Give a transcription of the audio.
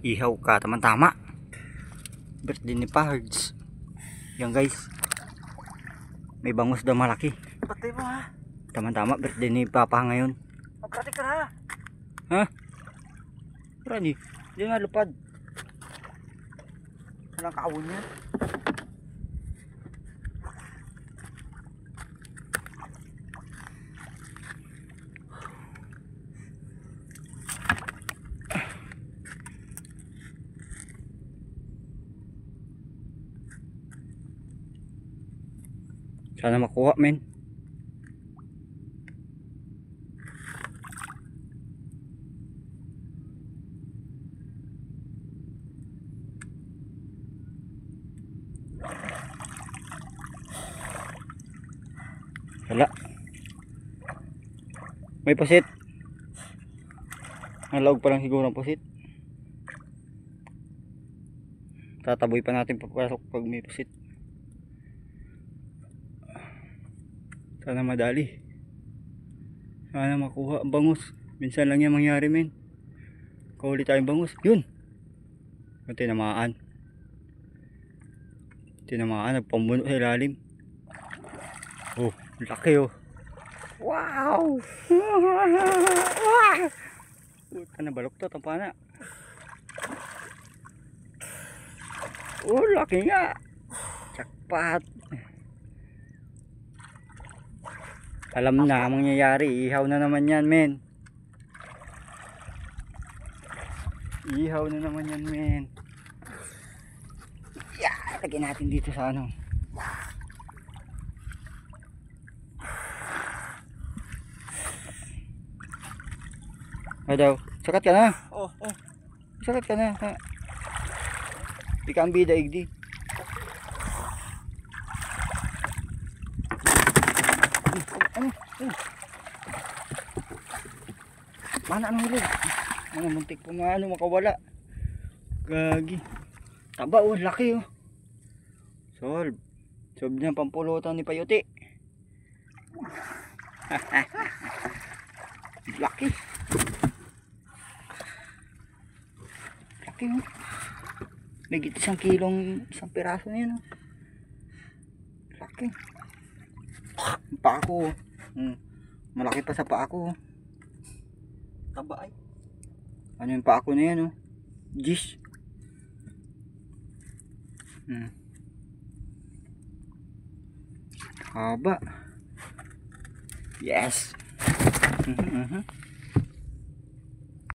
Ihaw ka, tama-tama. Birthday ni Pards. Yan guys. May bangus daw malaki. Patay mo ha. Tama-tama, birthday ni Papa ngayon. Magkati ka na. Ha? Rani, hindi nga lupad. Walang kaawon yan. Sana makuha men. Wala. May pusit. Nalaog pa lang siguro ang pusit. Tataboy pa natin papasok pag may pusit. Sana madali. Sana makuha ang bangus. Minsan lang yan mangyari men. Kahuli tayong bangus. Yun. Tinamaan. Nagpambuno sa ilalim. Oh, laki oh. Wow. Puta na baluktot ang pana. Oh, laki nga. Jackpot. Alam na ang mangyayari. Ihaw na naman yan men. Ihaw na naman yan men. Yeah, lagyan natin dito sa ano. Ano daw? Sakat ka na? Oh. Sakat ka na. Ha? Di ka ang bida igdi. Mana ang huli? Mga muntik po makawala. Gagi. Taba oh, laki oh. Solve niya pampulutan ni Payote. Laki. Laki oh. May git 1 kilong 1 piraso na yun oh. Laki. Paa ko oh. Malaki pa sa paa ko oh. Taba ay. Ano yung paa ko na yan oh. Gis. Haba. Yes.